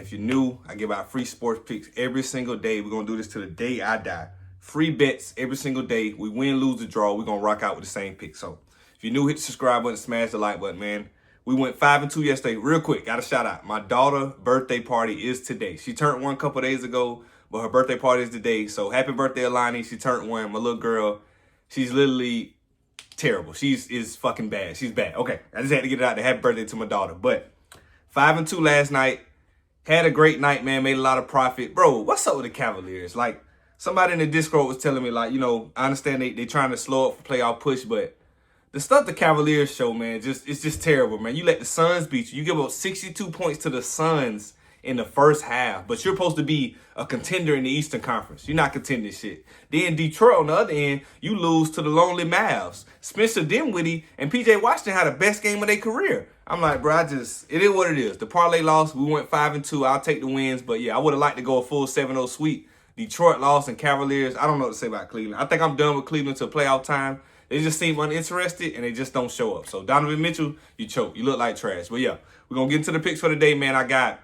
if you're new, I give out free sports picks every single day. We're going to do this till the day I die. Free bets every single day. We win, lose, or draw. We're going to rock out with the same pick. So if you're new, hit the subscribe button, smash the like button, man. We went 5-2 yesterday. Real quick, got a shout out. My daughter's birthday party is today. She turned 1 a couple days ago, but her birthday party is today. So happy birthday, Alani. She turned 1. My little girl, she's literally terrible. Is fucking bad. She's bad. Okay, I just had to get it out there. Happy birthday to my daughter. But 5-2 last night. Had a great night, man. Made a lot of profit. Bro, what's up with the Cavaliers? Like, somebody in the Discord was telling me, like, you know, I understand they trying to slow up for playoff push, but the stuff the Cavaliers show, man, it's just terrible, man. You let the Suns beat you. You give up 62 points to the Suns in the first half, but you're supposed to be a contender in the Eastern Conference. You're not contending shit. Then Detroit, on the other end, you lose to the lonely Mavs. Spencer Dinwiddie and P.J. Washington had the best game of their career. I'm like, bro, it is what it is. The parlay lost. We went 5-2. I'll take the wins, but yeah, I would have liked to go a full 7-0 sweep. Detroit lost and Cavaliers, I don't know what to say about Cleveland. I think I'm done with Cleveland till playoff time. They just seem uninterested, and they just don't show up. So, Donovan Mitchell, you choke. You look like trash. But, yeah, we're going to get into the picks for the day, man. I got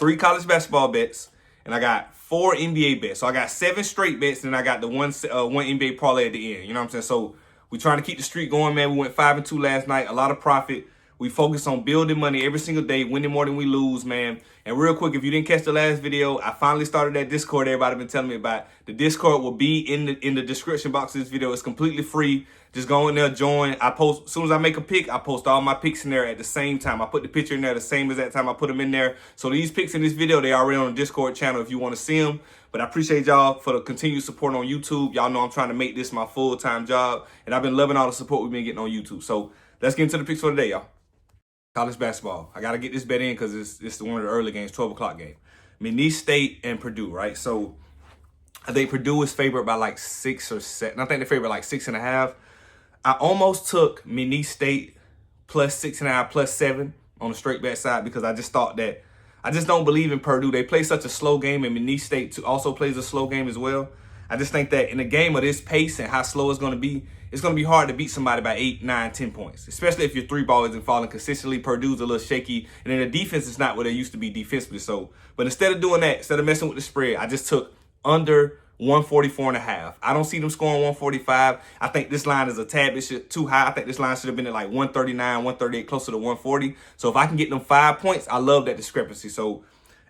3 college basketball bets, and I got 4 NBA bets. So, I got 7 straight bets, and I got the one NBA parlay at the end. You know what I'm saying? So, we're trying to keep the streak going, man. We went 5-2 last night. A lot of profit. We focus on building money every single day, winning more than we lose, man. And real quick, if you didn't catch the last video, I finally started that Discord everybody been telling me about. The Discord will be in the description box of this video. It's completely free. Just go in there, join. I post, as soon as I make a pick, I post all my picks in there at the same time. I put the picture in there the same as that time I put them in there. So these picks in this video, they already on the Discord channel if you want to see them. But I appreciate y'all for the continued support on YouTube. Y'all know I'm trying to make this my full-time job. And I've been loving all the support we've been getting on YouTube. So let's get into the picks for the day, y'all. College basketball. I got to get this bet in because it's one of the early games, 12 o'clock game. McNeese State and Purdue, right? So I think Purdue is favored by like 6 or 7. I think they're favored by like 6.5. I almost took McNeese State plus 6.5, plus 7 on the straight bet side because I just thought that I just don't believe in Purdue. They play such a slow game, and McNeese State also plays a slow game as well. I just think that in a game of this pace and how slow it's going to be hard to beat somebody by 8, 9, 10 points, especially if your 3 ball isn't falling consistently. Purdue's a little shaky, and then the defense is not what they used to be defensively. So, but instead of doing that, instead of messing with the spread, I just took under 144.5. I don't see them scoring 145. I think this line is a tad bit too high. I think this line should have been at like 139, 138, closer to 140. So if I can get them 5 points, I love that discrepancy. So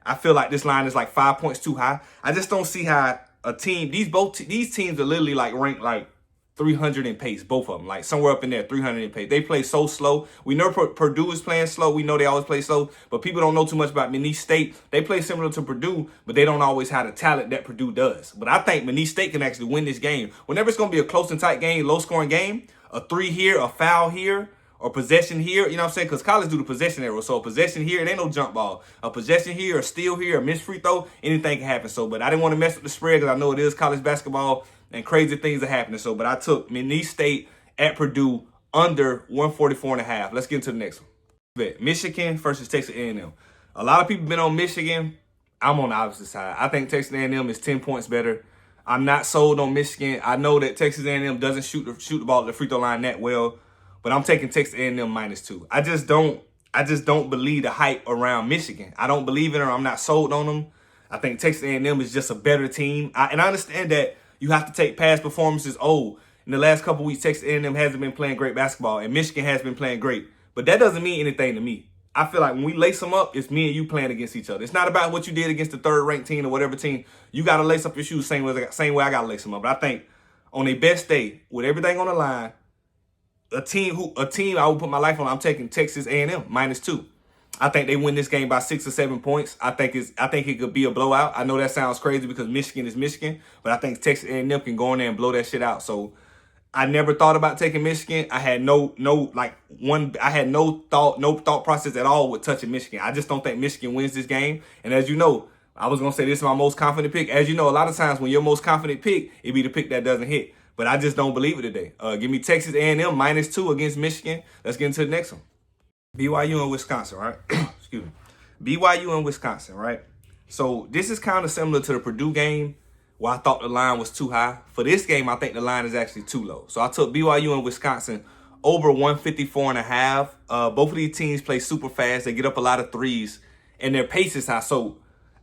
I feel like this line is like 5 points too high. I just don't see how a team, these teams are literally like ranked like 300 in pace, both of them, like somewhere up in there, 300 in pace. They play so slow. We know Purdue is playing slow. We know they always play slow, but people don't know too much about McNeese State. They play similar to Purdue, but they don't always have the talent that Purdue does. But I think McNeese State can actually win this game. Whenever it's going to be a close and tight game, low-scoring game, a 3 here, a foul here, or possession here, you know what I'm saying? Because college do the possession arrow. So a possession here, it ain't no jump ball. A possession here, a steal here, a missed free throw, anything can happen. So, but I didn't want to mess with the spread because I know it is college basketball and crazy things are happening. So, but I took McNeese State at Purdue under 144.5. Let's get into the next one. Michigan versus Texas A&M. A lot of people been on Michigan. I'm on the opposite side. I think Texas A&M is 10 points better. I'm not sold on Michigan. I know that Texas A&M doesn't shoot the ball at the free throw line that well. But I'm taking Texas A&M -2. I just don't believe the hype around Michigan. I don't believe in them. I'm not sold on them. I think Texas A&M is just a better team. And I understand that you have to take past performances. Oh, in the last couple weeks, Texas A&M hasn't been playing great basketball, and Michigan has been playing great. But that doesn't mean anything to me. I feel like when we lace them up, it's me and you playing against each other. It's not about what you did against the third-ranked team or whatever team. You got to lace up your shoes same way I got to lace them up. But I think on their best day, with everything on the line, a team I would put my life on, I'm taking Texas A&M -2. I think they win this game by 6 or 7 points. I think it could be a blowout. I know that sounds crazy because Michigan is Michigan, but I think Texas A&M can go in there and blow that shit out. So I never thought about taking Michigan. I had no thought process at all with touching Michigan. I just don't think Michigan wins this game. And as you know, I was gonna say this is my most confident pick. As you know, a lot of times when your most confident pick, it be the pick that doesn't hit. But I just don't believe it today. Give me Texas A&M -2 against Michigan. Let's get into the next one. BYU and Wisconsin, right? Excuse me. BYU and Wisconsin, right? So this is kind of similar to the Purdue game where I thought the line was too high. For this game, I think the line is actually too low. So I took BYU and Wisconsin over 154.5. Both of these teams play super fast. They get up a lot of threes. and their pace is high. So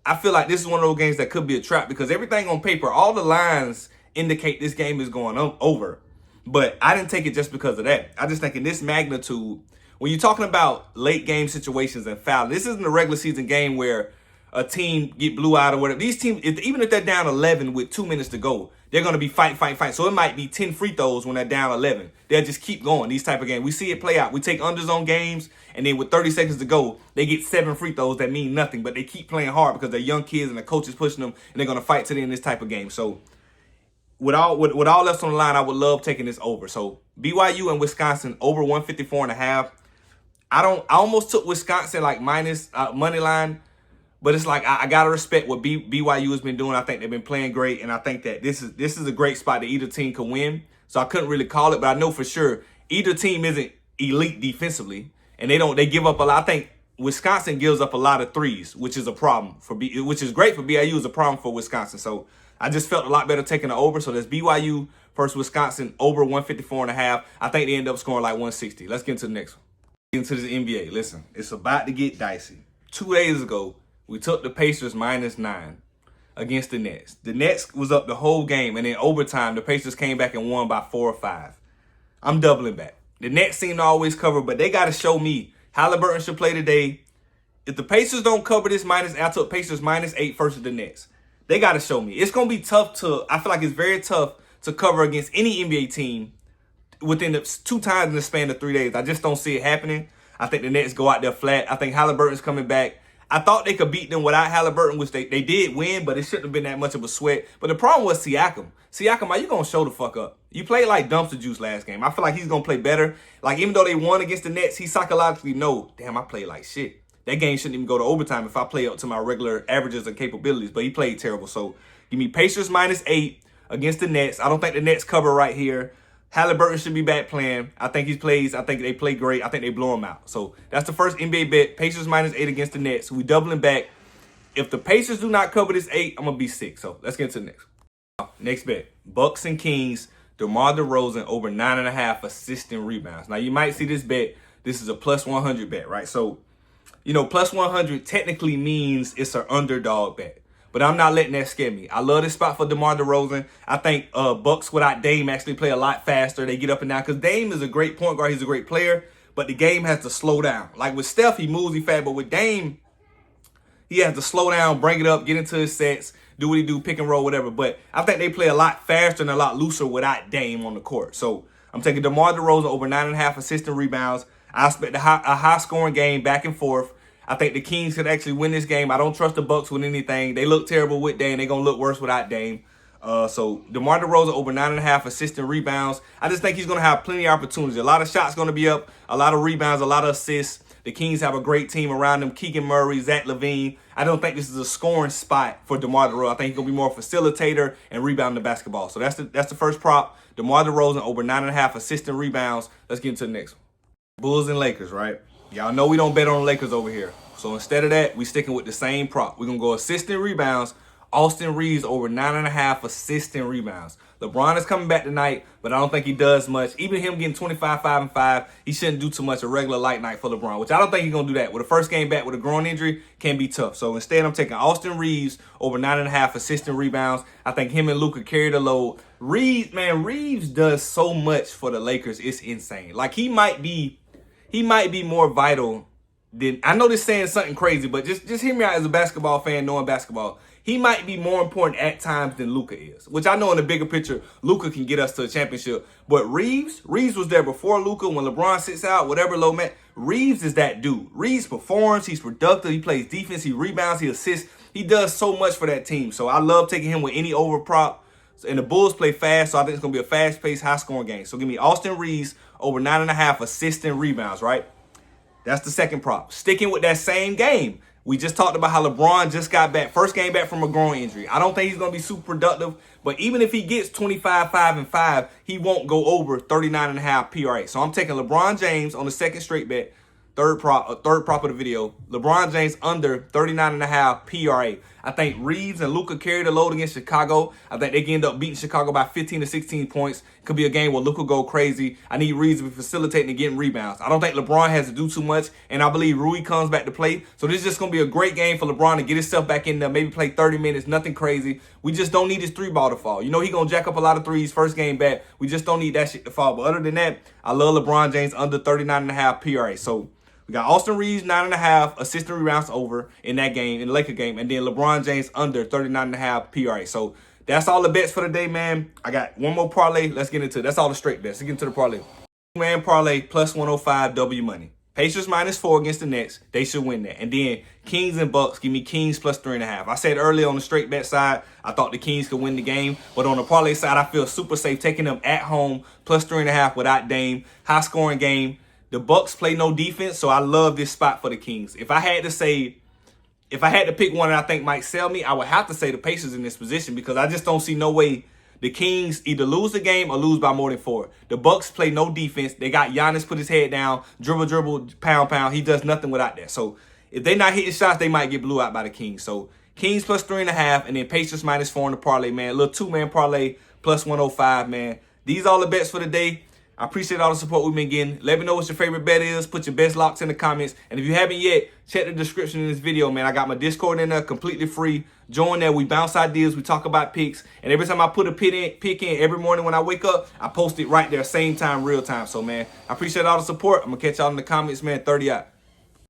I feel like this is one of those games that could be a trap because everything on paper, all the lines indicate this game is going over. But I didn't take it just because of that. I just think in this magnitude, when you're talking about late game situations and foul, this isn't a regular season game where a team get blew out or whatever. These teams, even if they're down 11 with 2 minutes to go, they're going to be fight. So it might be 10 free throws when they're down 11. They'll just keep going, these type of games. We see it play out. We take unders on games, and then with 30 seconds to go, they get 7 free throws that mean nothing, but they keep playing hard because they're young kids and the coach is pushing them, and they're going to fight to the end this type of game. So with all else on the line, I would love taking this over. So BYU and Wisconsin over 154.5. I almost took Wisconsin like minus money line, but it's like I gotta respect what BYU has been doing. I think they've been playing great, and I think that this is a great spot that either team could win. So I couldn't really call it, but I know for sure either team isn't elite defensively, and they give up a lot. I think Wisconsin gives up a lot of threes, which is a problem which is great for BYU, is a problem for Wisconsin. So I just felt a lot better taking the over. So there's BYU versus Wisconsin over 154.5. I think they end up scoring like 160. Let's get into the next one. Into this NBA. Listen, it's about to get dicey. 2 days ago, we took the Pacers -9 against the Nets. The Nets was up the whole game, and in overtime, the Pacers came back and won by 4 or 5. I'm doubling back. The Nets seem to always cover, but they got to show me Halliburton should play today. If the Pacers don't cover this I took Pacers -8 versus the Nets. They got to show me. It's going to be tough I feel like it's very tough to cover against any NBA team within the 2 times in the span of 3 days. I just don't see it happening. I think the Nets go out there flat. I think Halliburton's coming back. I thought they could beat them without Halliburton, which they did win, but it shouldn't have been that much of a sweat. But the problem was Siakam. Siakam, are you going to show the fuck up? You played like dumpster juice last game. I feel like he's going to play better. Like, even though they won against the Nets, he psychologically know, damn, I played like shit. That game shouldn't even go to overtime if I play up to my regular averages and capabilities. But he played terrible. So give me Pacers -8 against the Nets. I don't think the Nets cover right here. Halliburton should be back playing. I think he plays. I think they play great. I think they blow him out. So that's the first NBA bet. Pacers -8 against the Nets. We doubling back. If the Pacers do not cover this 8, I'm going to be sick. So let's get into the next. Next bet. Bucks and Kings. DeMar DeRozan over 9.5 assists and rebounds. Now, you might see this bet. This is a +100 bet, right? So, you know, +100 technically means it's an underdog bet. But I'm not letting that scare me. I love this spot for DeMar DeRozan. I think Bucks without Dame actually play a lot faster. They get up and down because Dame is a great point guard. He's a great player, but the game has to slow down. Like with Steph, he moves, he fast, but with Dame, he has to slow down, bring it up, get into his sets, do what he do, pick and roll, whatever. But I think they play a lot faster and a lot looser without Dame on the court. So I'm taking DeMar DeRozan over 9.5 assists and rebounds. I expect a high-scoring game, back and forth. I think the Kings could actually win this game. I don't trust the Bucks with anything. They look terrible with Dame. They're going to look worse without Dame. So DeMar DeRozan over 9.5 assists and rebounds. I just think he's going to have plenty of opportunities. A lot of shots going to be up, a lot of rebounds, a lot of assists. The Kings have a great team around them. Keegan Murray, Zach LaVine. I don't think this is a scoring spot for DeMar DeRozan. I think he's going to be more a facilitator and rebounding the basketball. So that's the first prop. DeMar DeRozan over 9.5 assists and rebounds. Let's get into the next one. Bulls and Lakers, right? Y'all know we don't bet on the Lakers over here. So instead of that, we sticking with the same prop. We're going to go assists and rebounds. Austin Reeves over 9.5 assists and rebounds. LeBron is coming back tonight, but I don't think he does much. Even him getting 25, 5, and 5, he shouldn't do too much. A regular light night for LeBron, which I don't think he's going to do that. With a first game back with a groin injury, can be tough. So instead, I'm taking Austin Reeves over 9.5 assists and rebounds. I think him and Luka carry the load. Reeves does so much for the Lakers. It's insane. Like, he might be more vital than, I know this saying something crazy, but just hear me out as a basketball fan, knowing basketball. He might be more important at times than Luka is, which I know in the bigger picture, Luka can get us to a championship. But Reeves was there before Luka. When LeBron sits out, whatever low man, Reeves is that dude. Reeves performs. He's productive. He plays defense. He rebounds. He assists. He does so much for that team. So I love taking him with any over prop. And the Bulls play fast, so I think it's going to be a fast-paced, high-scoring game. So give me Austin Reeves over 9.5 assists and rebounds, right? That's the second prop. Sticking with that same game. We just talked about how LeBron just got back. First game back from a groin injury. I don't think he's going to be super productive, but even if he gets 25, 5, and 5, he won't go over 39.5 PRA. So I'm taking LeBron James on the second straight bet Third prop of the video. LeBron James under 39.5 PRA. I think Reeves and Luka carry the load against Chicago. I think they can end up beating Chicago by 15 to 16 points. Could be a game where Luka go crazy. I need Reeves to be facilitating and getting rebounds. I don't think LeBron has to do too much, and I believe Rui comes back to play. So this is just going to be a great game for LeBron to get himself back in there, maybe play 30 minutes, nothing crazy. We just don't need his three ball to fall. You know he going to jack up a lot of threes first game back. We just don't need that shit to fall. But other than that, I love LeBron James under 39.5 PRA. So we got Austin Reeves 9.5 assistant rebounds over in that game, in the Laker game, and then LeBron James under 39.5 PRA. So that's all the bets for the day, man. I got one more parlay. Let's get into it. That's all the straight bets. Let's get into the parlay. Man parlay plus 105 W money. Pacers -4 against the Nets. They should win that. And then Kings and Bucks. Give me Kings plus 3.5. I said earlier on the straight bet side, I thought the Kings could win the game. But on the parlay side, I feel super safe taking them at home plus 3.5 without Dame. High scoring game. The Bucks play no defense, so I love this spot for the Kings. If I had to pick one that I think might sell me, I would have to say the Pacers in this position because I just don't see no way the Kings either lose the game or lose by more than 4. The Bucks play no defense. They got Giannis put his head down, dribble, pound. He does nothing without that. So if they not hitting shots, they might get blew out by the Kings. So Kings plus 3.5, and then Pacers -4 in the parlay, man. A little 2-man parlay plus 105, man. These are all the bets for the day. I appreciate all the support we've been getting. Let me know what your favorite bet is. Put your best locks in the comments. And if you haven't yet, check the description in this video, man. I got my Discord in there completely free. Join there. We bounce ideas. We talk about picks. And every time I put a pick in every morning when I wake up, I post it right there, same time, real time. So, man, I appreciate all the support. I'm going to catch y'all in the comments, man. 30 out.